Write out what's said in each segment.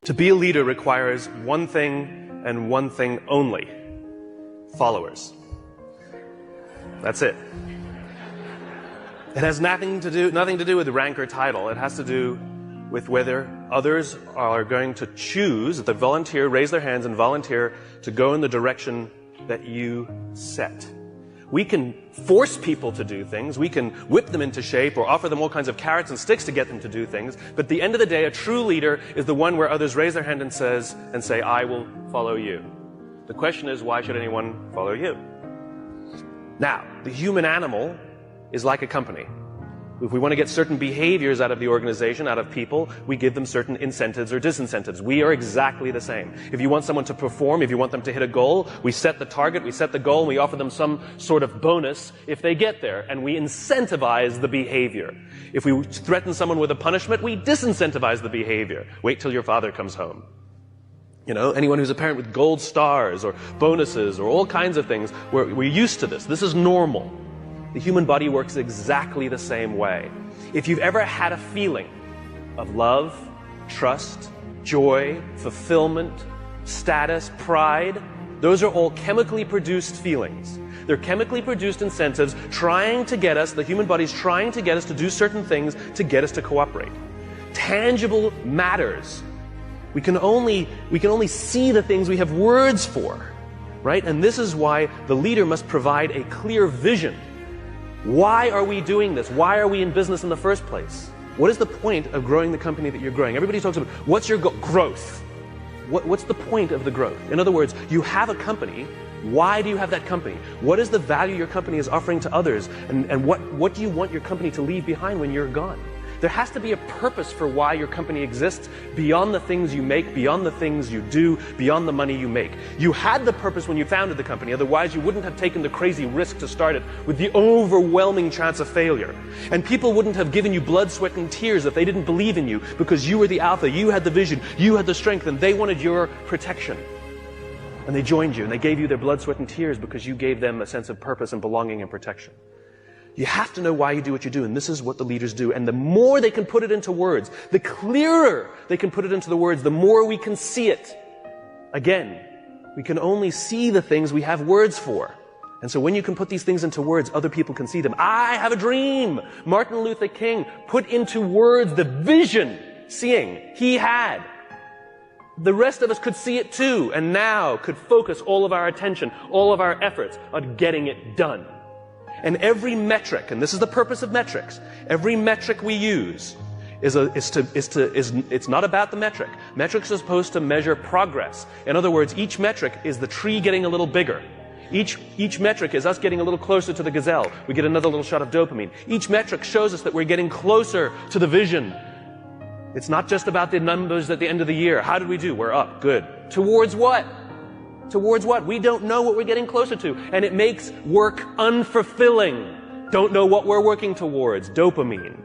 To be a leader requires one thing and one thing only: followers. That's it. It has nothing to do with rank or title. It has to do with whether others are going to choose, that volunteer, raise their hands and volunteer to go in the direction that you set. We can force people to do things, we can whip them into shape or offer them all kinds of carrots and sticks to get them to do things, but at the end of the day, a true leader is the one where others raise their hand and say, I will follow you. The question is, why should anyone follow you? Now, the human animal is like a company. If we want to get certain behaviors out of the organization, out of people, we give them certain incentives or disincentives. We are exactly the same. If you want someone to perform, if you want them to hit a goal, we set the target, we set the goal, and we offer them some sort of bonus if they get there, and we incentivize the behavior. If we threaten someone with a punishment, we disincentivize the behavior. Wait till your father comes home. You know, anyone who's a parent with gold stars or bonuses or all kinds of things, we're used to this. This is normal. The human body works exactly the same way. If you've ever had a feeling of love, trust, joy, fulfillment, status, pride, those are all chemically produced feelings. They're chemically produced incentives trying to get us, the human body's trying to get us to do certain things to get us to cooperate. Tangible matters. We can only see the things we have words for, right? And this is why the leader must provide a clear vision. Why are we doing this? Why are we in business in the first place? What is the point of growing the company that you're growing? Everybody talks about, what's your growth? What's the point of the growth? In other words, you have a company. Why do you have that company? What is the value your company is offering to others? And what do you want your company to leave behind when you're gone? There has to be a purpose for why your company exists beyond the things you make, beyond the things you do, beyond the money you make. You had the purpose when you founded the company, otherwise you wouldn't have taken the crazy risk to start it with the overwhelming chance of failure. And people wouldn't have given you blood, sweat, and tears if they didn't believe in you, because you were the alpha, you had the vision, you had the strength, and they wanted your protection. And they joined you, and they gave you their blood, sweat, and tears because you gave them a sense of purpose and belonging and protection. You have to know why you do what you do, and this is what the leaders do. And the more they can put it into words, the clearer they can put it into the words, the more we can see it. Again, we can only see the things we have words for. And so when you can put these things into words, other people can see them. I have a dream. Martin Luther King put into words the vision, seeing, he had. The rest of us could see it too, and now could focus all of our attention, all of our efforts on getting it done. And every metric, and this is the purpose of metrics, every metric we use it's not about the metric. Metrics are supposed to measure progress. In other words, each metric is the tree getting a little bigger. Each metric is us getting a little closer to the gazelle. We get another little shot of dopamine. Each metric shows us that we're getting closer to the vision. It's not just about the numbers at the end of the year. How did we do? We're up. Good. Towards what? Towards what? We don't know what we're getting closer to. And it makes work unfulfilling. Don't know what we're working towards. Dopamine.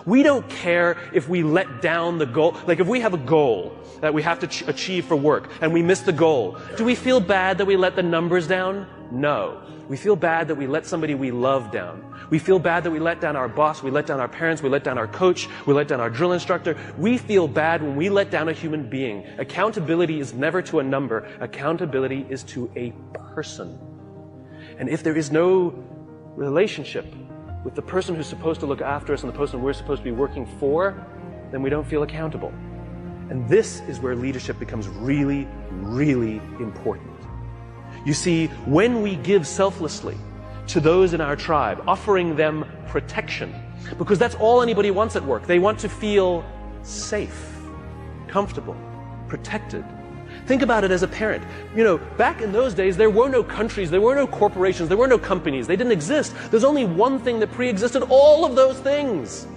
We don't care if we let down the goal. Like if we have a goal that we have to achieve for work and we miss the goal, do we feel bad that we let the numbers down? No. We feel bad that we let somebody we love down. We feel bad that we let down our boss, we let down our parents, we let down our coach, we let down our drill instructor. We feel bad when we let down a human being. Accountability is never to a number. Accountability is to a person. And if there is no relationship with the person who's supposed to look after us and the person we're supposed to be working for, then we don't feel accountable. And this is where leadership becomes really, really important. You see, when we give selflessly to those in our tribe, offering them protection, because that's all anybody wants at work. They want to feel safe, comfortable, protected. Think about it as a parent. You know, back in those days, there were no countries, there were no corporations, there were no companies. They didn't exist. There's only one thing that pre-existed all of those things.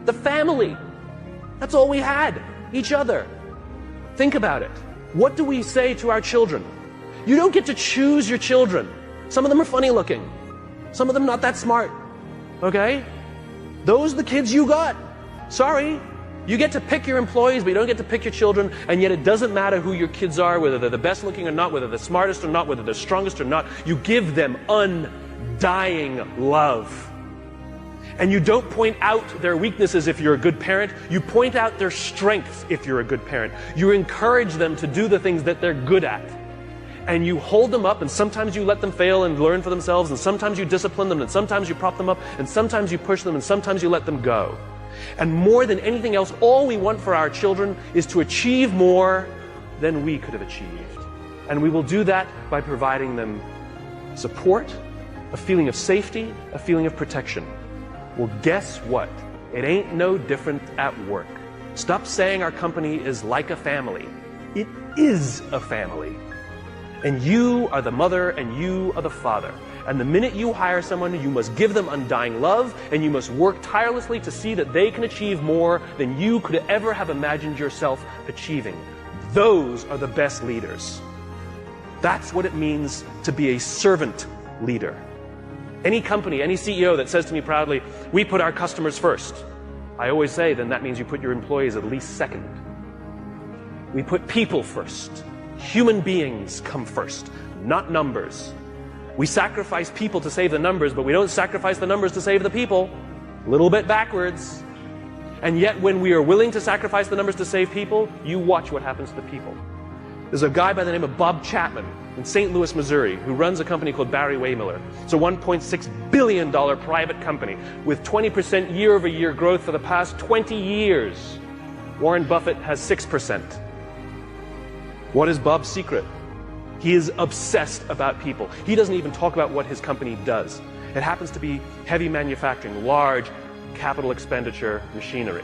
The family. That's all we had. Each other. Think about it. What do we say to our children? You don't get to choose your children. Some of them are funny looking. Some of them not that smart. Okay? Those are the kids you got. Sorry. You get to pick your employees, but you don't get to pick your children, and yet it doesn't matter who your kids are, whether they're the best looking or not, whether they're the smartest or not, whether they're strongest or not. You give them undying love. And you don't point out their weaknesses if you're a good parent. You point out their strengths if you're a good parent. You encourage them to do the things that they're good at. And you hold them up, and sometimes you let them fail and learn for themselves, and sometimes you discipline them, and sometimes you prop them up, and sometimes you push them, and sometimes you let them go. And more than anything else, all we want for our children is to achieve more than we could have achieved. And we will do that by providing them support, a feeling of safety, a feeling of protection. Well, guess what? It ain't no different at work. Stop saying our company is like a family. It is a family. And you are the mother and you are the father. And the minute you hire someone, you must give them undying love, and you must work tirelessly to see that they can achieve more than you could ever have imagined yourself achieving. Those are the best leaders. That's what it means to be a servant leader. Any company, any CEO that says to me proudly, we put our customers first, I always say, then that means you put your employees at least second. We put people first. Human beings come first, not numbers. We sacrifice people to save the numbers, but we don't sacrifice the numbers to save the people. A little bit backwards. And yet when we are willing to sacrifice the numbers to save people, you watch what happens to the people. There's a guy by the name of Bob Chapman in St. Louis, Missouri, who runs a company called Barry Waymiller. It's a $1.6 billion private company with 20% year-over-year growth for the past 20 years. Warren Buffett has 6%. What is Bob's secret? He is obsessed about people. He doesn't even talk about what his company does. It happens to be heavy manufacturing, large capital expenditure machinery.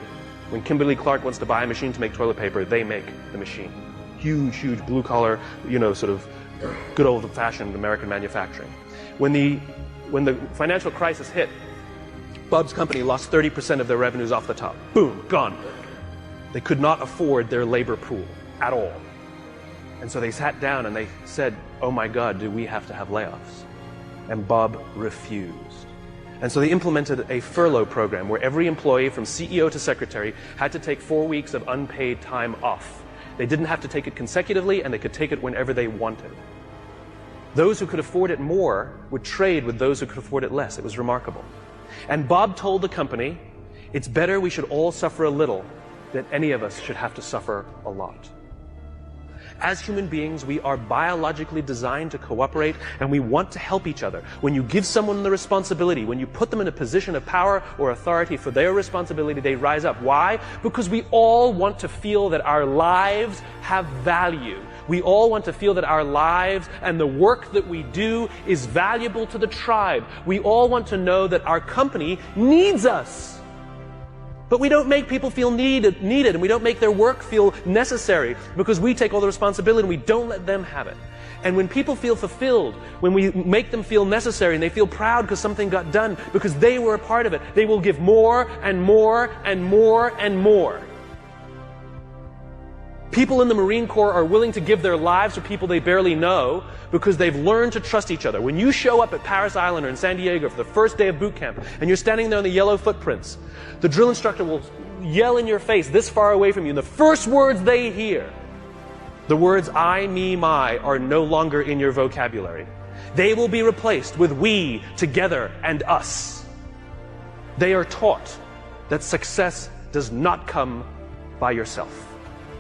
When Kimberly-Clark wants to buy a machine to make toilet paper, they make the machine. Huge, huge blue-collar, sort of good old-fashioned American manufacturing. When the financial crisis hit, Bob's company lost 30% of their revenues off the top. Boom, gone. They could not afford their labor pool at all. And so they sat down and they said, oh my God, do we have to have layoffs? And Bob refused. And so they implemented a furlough program where every employee from CEO to secretary had to take 4 weeks of unpaid time off. They didn't have to take it consecutively, and they could take it whenever they wanted. Those who could afford it more would trade with those who could afford it less. It was remarkable. And Bob told the company, it's better we should all suffer a little than any of us should have to suffer a lot. As human beings, we are biologically designed to cooperate, and we want to help each other. When you give someone the responsibility, when you put them in a position of power or authority for their responsibility, they rise up. Why? Because we all want to feel that our lives have value. We all want to feel that our lives and the work that we do is valuable to the tribe. We all want to know that our company needs us. But we don't make people feel needed, and we don't make their work feel necessary because we take all the responsibility and we don't let them have it. And when people feel fulfilled, when we make them feel necessary and they feel proud because something got done, because they were a part of it, they will give more and more and more and more. People in the Marine Corps are willing to give their lives for people they barely know because they've learned to trust each other. When you show up at Paris Island or in San Diego for the first day of boot camp and you're standing there in the yellow footprints, the drill instructor will yell in your face this far away from you, and the first words they hear, the words I, me, my, are no longer in your vocabulary. They will be replaced with we, together, and us. They are taught that success does not come by yourself.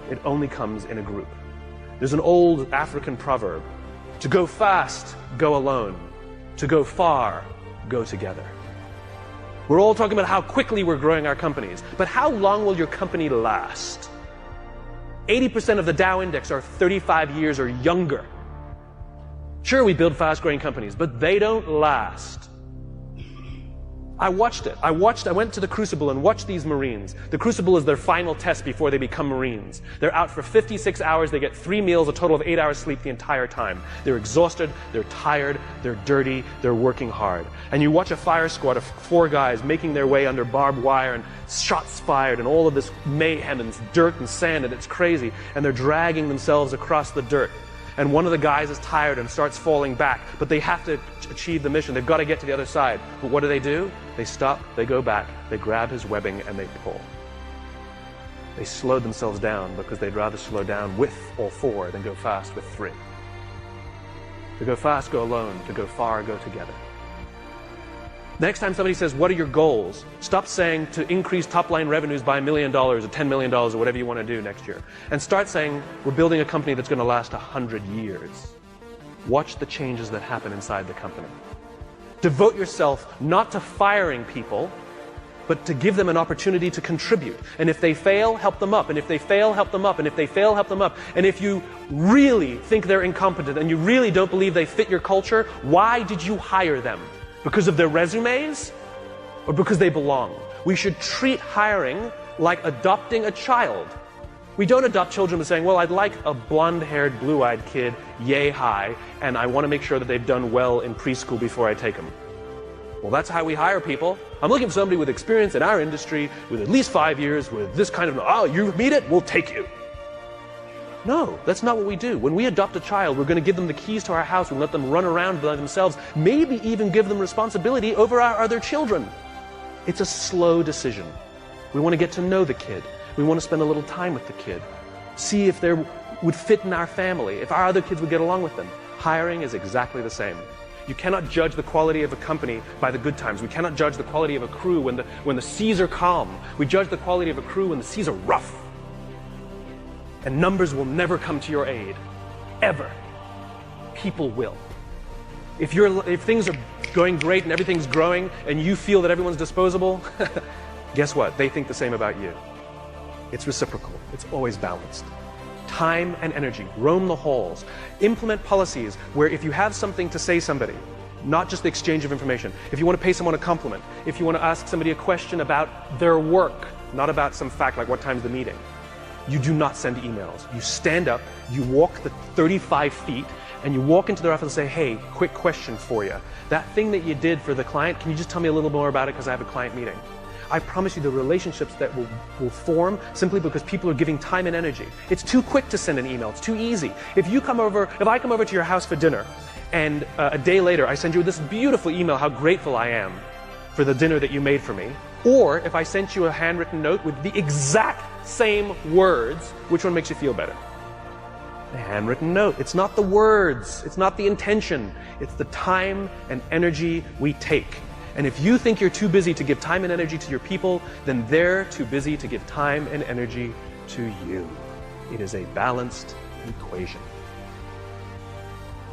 It only comes in a group. There's an old African proverb, to go fast, go alone. To go far, go together. We're all talking about how quickly we're growing our companies, but how long will your company last? 80% of the Dow Index are 35 years or younger. Sure, we build fast-growing companies, but they don't last. I watched it. I went to the Crucible and watched these Marines. The Crucible is their final test before they become Marines. They're out for 56 hours. They get 3 meals, a total of 8 hours sleep the entire time. They're exhausted, they're tired, they're dirty, they're working hard. And you watch a fire squad of 4 guys making their way under barbed wire and shots fired and all of this mayhem and dirt and sand, and it's crazy. And they're dragging themselves across the dirt. And one of the guys is tired and starts falling back, but they have to achieve the mission. They've got to get to the other side. But what do? They stop, they go back, they grab his webbing, and they pull. They slowed themselves down because they'd rather slow down with all 4 than go fast with 3. To go fast, go alone. To go far, go together. Next time somebody says, what are your goals? Stop saying to increase top-line revenues by $1 million or $10 million or whatever you want to do next year. And start saying, we're building a company that's going to last 100 years. Watch the changes that happen inside the company. Devote yourself not to firing people, but to give them an opportunity to contribute. And if they fail, help them up. And if they fail, help them up. And if they fail, help them up. And if you really think they're incompetent and you really don't believe they fit your culture, why did you hire them? Because of their resumes or because they belong? We should treat hiring like adopting a child. We don't adopt children by saying, well, I'd like a blonde-haired, blue-eyed kid, yay high, and I want to make sure that they've done well in preschool before I take them. Well, that's how we hire people. I'm looking for somebody with experience in our industry, with at least 5 years, with this kind of, oh, you meet it, we'll take you. No, that's not what we do. When we adopt a child, we're going to give them the keys to our house and let them run around by themselves, maybe even give them responsibility over our other children. It's a slow decision. We want to get to know the kid. We want to spend a little time with the kid. See if they would fit in our family, if our other kids would get along with them. Hiring is exactly the same. You cannot judge the quality of a company by the good times. We cannot judge the quality of a crew when the seas are calm. We judge the quality of a crew when the seas are rough. And numbers will never come to your aid. Ever. People will. If things are going great and everything's growing and you feel that everyone's disposable, guess what? They think the same about you. It's reciprocal. It's always balanced. Time and energy. Roam the halls. Implement policies where if you have something to say somebody, not just the exchange of information, if you want to pay someone a compliment, if you want to ask somebody a question about their work, not about some fact like what time's the meeting, you do not send emails. You stand up, you walk the 35 feet, and you walk into their office and say, hey, quick question for you. That thing that you did for the client, can you just tell me a little more about it because I have a client meeting? I promise you the relationships that will form simply because people are giving time and energy. It's too quick to send an email. It's too easy. If I come over to your house for dinner and a day later I send you this beautiful email how grateful I am for the dinner that you made for me, or if I sent you a handwritten note with the exact same words, which one makes you feel better? The handwritten note. It's not the words. It's not the intention. It's the time and energy we take. And if you think you're too busy to give time and energy to your people, then they're too busy to give time and energy to you. It is a balanced equation.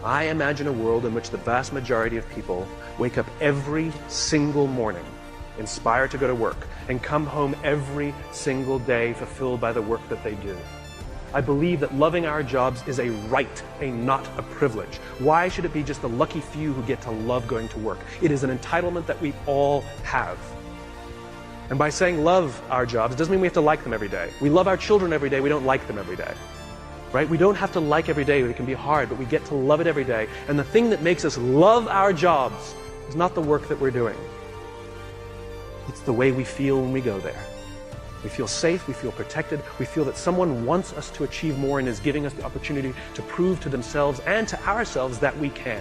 I imagine a world in which the vast majority of people wake up every single morning inspired to go to work and come home every single day fulfilled by the work that they do. I believe that loving our jobs is a right, not a privilege. Why should it be just the lucky few who get to love going to work? It is an entitlement that we all have. And by saying love our jobs, it doesn't mean we have to like them every day. We love our children every day, we don't like them every day. Right? We don't have to like every day, it can be hard, but we get to love it every day. And the thing that makes us love our jobs is not the work that we're doing. It's the way we feel when we go there. We feel safe, we feel protected, we feel that someone wants us to achieve more and is giving us the opportunity to prove to themselves and to ourselves that we can.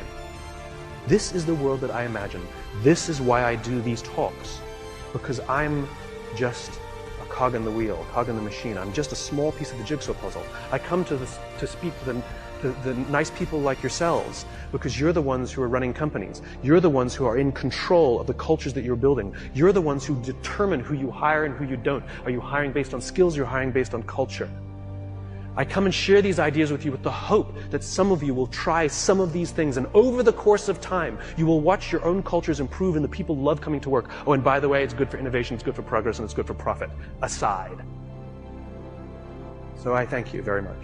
This is the world that I imagine. This is why I do these talks. Because I'm just a cog in the wheel, a cog in the machine. I'm just a small piece of the jigsaw puzzle. I come to speak to the nice people like yourselves because you're the ones who are running companies. You're the ones who are in control of the cultures that you're building. You're the ones who determine who you hire and who you don't. Are you hiring based on skills? You're hiring based on culture. I come and share these ideas with you with the hope that some of you will try some of these things, and over the course of time, you will watch your own cultures improve and the people love coming to work. Oh, and by the way, it's good for innovation, it's good for progress, and it's good for profit. Aside. So I thank you very much.